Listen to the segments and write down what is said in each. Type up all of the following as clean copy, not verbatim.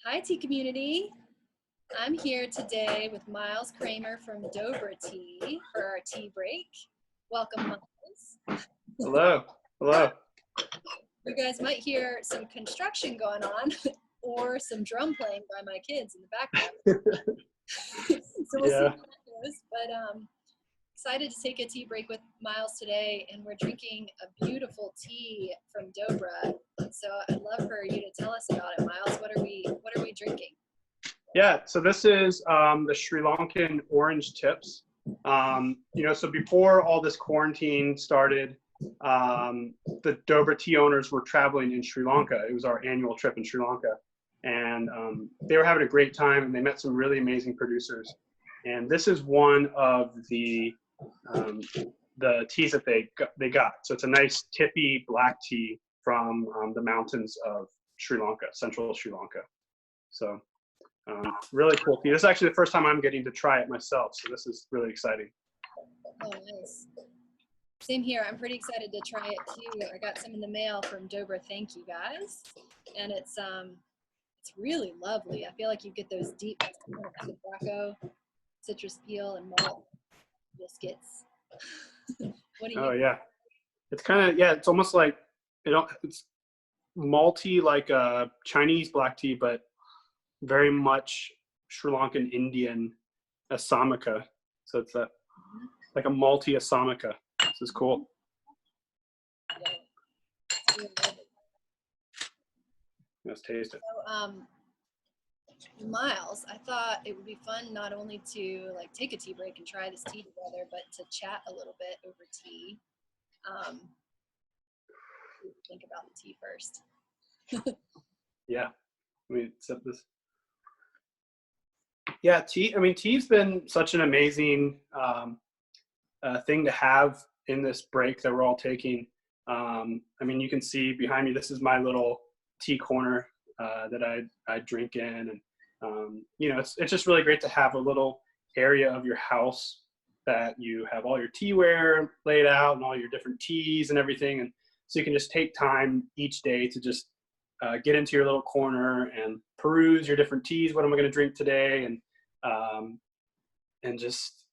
Hi, tea community. I'm here today with Miles Cramer from Dobra Tea for our tea break. Welcome, Miles. Hello. Hello. You guys might hear some construction going on or some drum playing by my kids in the background. So we'll see how that goes. But excited to take a tea break with Miles today, and we're drinking a beautiful tea from Dobra. So I'd love for you to tell us about it, Miles. What are we drinking? Yeah, so this is the Sri Lankan orange tips. So before all this quarantine started, the Dobra tea owners were traveling in Sri Lanka. It was our annual trip in Sri Lanka. And they were having a great time, and they met some really amazing producers. And this is one of the teas that they got. So it's a nice tippy black tea from the mountains of Sri Lanka, central Sri Lanka. So really cool tea. This is actually the first time I'm getting to try it myself, so this is really exciting. Oh, nice. Same here. I'm pretty excited to try it too. I got some in the mail from Dobra. Thank you guys. And it's really lovely. I feel like you get those deep tobacco, citrus peel, and malt biscuits. What do you? Oh yeah, it's kind of it's almost like it's malty like a Chinese black tea, but very much Sri Lankan Indian Asamaka. So it's like a malty Asamaka. This is cool. Yeah. It's really lovely. Let's taste it. So, Miles, I thought it would be fun not only to take a tea break and try this tea together, but to chat a little bit over tea. Think about the tea first. Yeah, let me sip this. Yeah, tea. I mean, tea's been such an amazing thing to have in this break that we're all taking. I mean, you can see behind me, this is my little tea corner that I drink in. And, it's just really great to have a little area of your house that you have all your teaware laid out and all your different teas and everything. And so you can just take time each day to just get into your little corner and peruse your different teas. What am I going to drink today? And just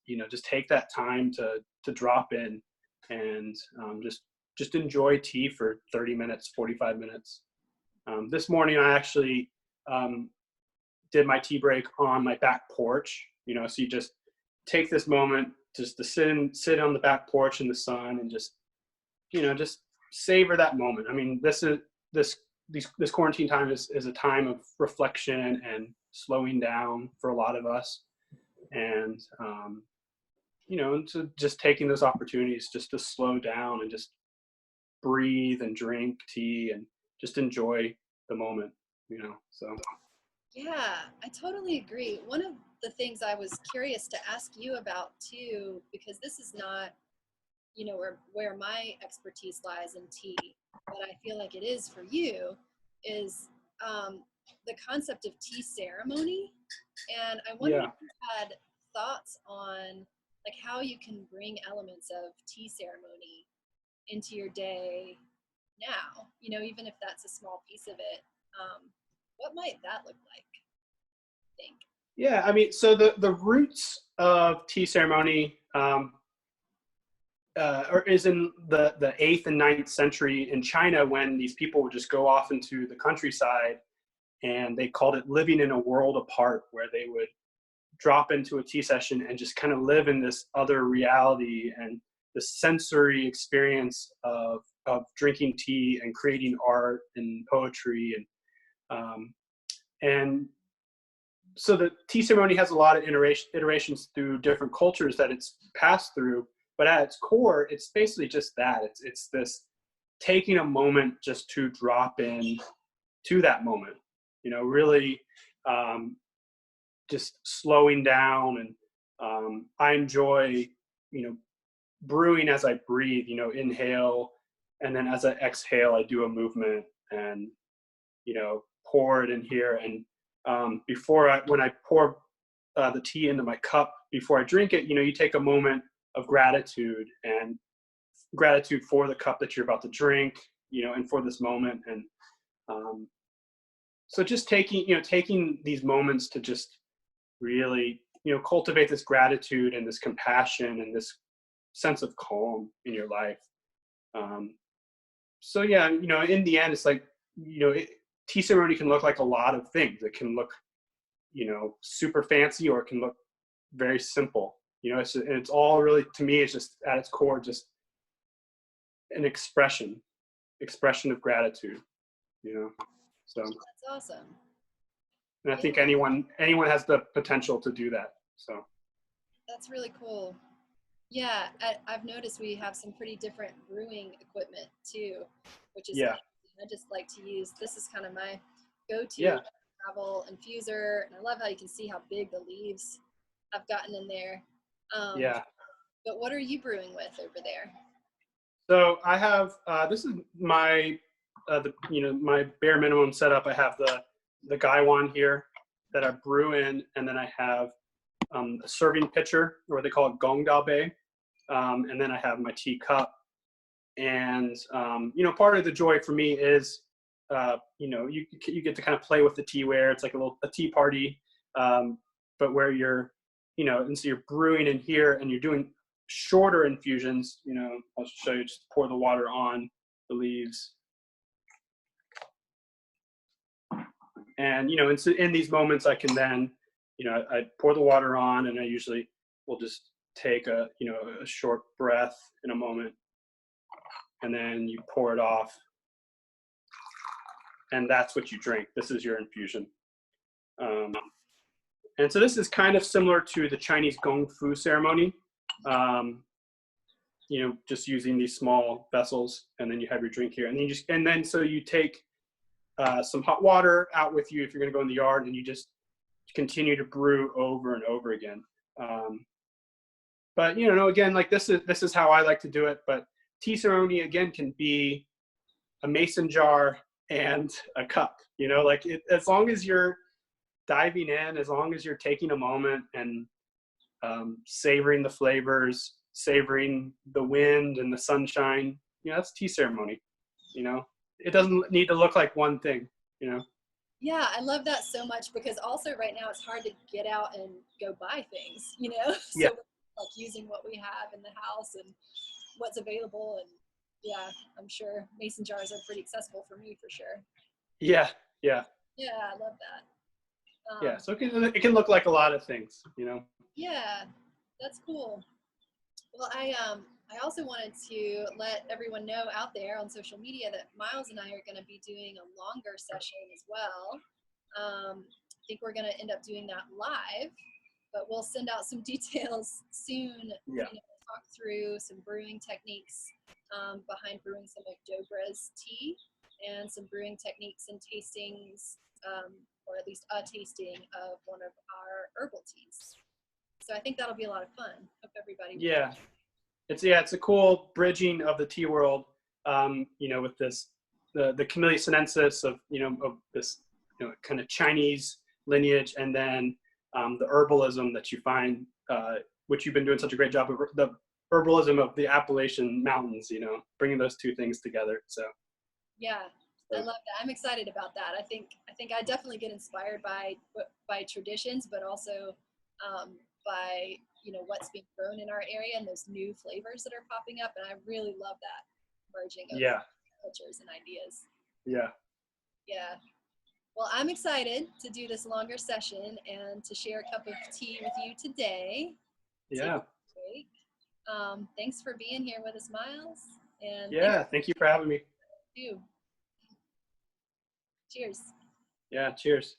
take that time to drop in and just enjoy tea for 30 minutes, 45 minutes. This morning I actually did my tea break on my back porch. So you just take this moment just to sit on the back porch in the sun and just savor that moment. I mean, this quarantine time is a time of reflection and slowing down for a lot of us. And, to just taking those opportunities just to slow down and just breathe and drink tea and just enjoy the moment, so. Yeah, I totally agree. One of the things I was curious to ask you about too, because this is not, where my expertise lies in tea, but I feel like it is for you, is the concept of tea ceremony. And I wonder if you had thoughts on how you can bring elements of tea ceremony into your day now, even if that's a small piece of it. What might that look like, I think? Yeah, I mean, so the roots of tea ceremony is in the 8th and 9th century in China, when these people would just go off into the countryside, and they called it living in a world apart, where they would drop into a tea session and just kind of live in this other reality and the sensory experience of drinking tea and creating art and poetry. And so the tea ceremony has a lot of iterations through different cultures that it's passed through, but at its core, it's basically just that. It's this taking a moment just to drop in to that moment, really just slowing down. And I enjoy, brewing as I breathe, inhale, and then as I exhale, I do a movement and, pour it in here. And when I pour the tea into my cup before I drink it, you take a moment of gratitude for the cup that you're about to drink, and for this moment. And so just taking these moments to just really, cultivate this gratitude and this compassion and this sense of calm in your life. So yeah, in the end, it's like, tea ceremony can look like a lot of things. It can look, super fancy, or it can look very simple. It's all really, to me, it's just at its core, just an expression of gratitude. So, That's awesome. and I think anyone has the potential to do that. So That's really cool. Yeah, I've noticed we have some pretty different brewing equipment too, which is yeah, I just like to use. This is kind of my go-to yeah, travel infuser, and I love how you can see how big the leaves I've gotten in there. yeah. But what are you brewing with over there? So I have this is my my bare minimum setup. I have the gaiwan here that I brew in, and then I have a serving pitcher, or they call it gong dao bei, and then I have my tea cup. And part of the joy for me is you get to kind of play with the teaware. It's like a tea party, but where you're and so you're brewing in here, and you're doing shorter infusions. I'll show you. Just pour the water on the leaves, and and so in these moments I can then I pour the water on, and I usually will just take a short breath in a moment, and then you pour it off, and that's what you drink. This is your infusion. And so this is kind of similar to the Chinese gong fu ceremony. Just using these small vessels, and then you have your drink here, and then so you take some hot water out with you if you're going to go in the yard, and you just continue to brew over and over again. But again, like this is how I like to do it. But tea ceremony again can be a mason jar and a cup. As long as you're diving in, as long as you're taking a moment and savoring the flavors, savoring the wind and the sunshine, that's tea ceremony. It doesn't need to look like one thing. Yeah, I love that so much, because also right now it's hard to get out and go buy things, Yeah. So like using what we have in the house and what's available. And yeah, I'm sure mason jars are pretty accessible for me for sure. Yeah. Yeah, I love that. Yeah. So it can look like a lot of things. Yeah, that's cool. Well, I also wanted to let everyone know out there on social media that Miles and I are going to be doing a longer session as well. I think we're going to end up doing that live, but we'll send out some details soon. Yeah. Talk through some brewing techniques behind brewing some of Dobra's tea, and some brewing techniques and tastings, or at least a tasting of one of our herbal teas. So I think that'll be a lot of fun. Hope everybody. Yeah. It's a cool bridging of the tea world, with this the Camellia sinensis of this kind of Chinese lineage, and then the herbalism that you find, which you've been doing such a great job of, the herbalism of the Appalachian Mountains. Bringing those two things together. So yeah, I love that. I'm excited about that. I think I definitely get inspired by traditions, but also by what's being grown in our area and those new flavors that are popping up. And I really love that merging of cultures and ideas. Yeah. Well, I'm excited to do this longer session and to share a cup of tea with you today. Yeah. Thanks for being here with us, Miles. And thank you for having me. Cheers. Yeah, cheers.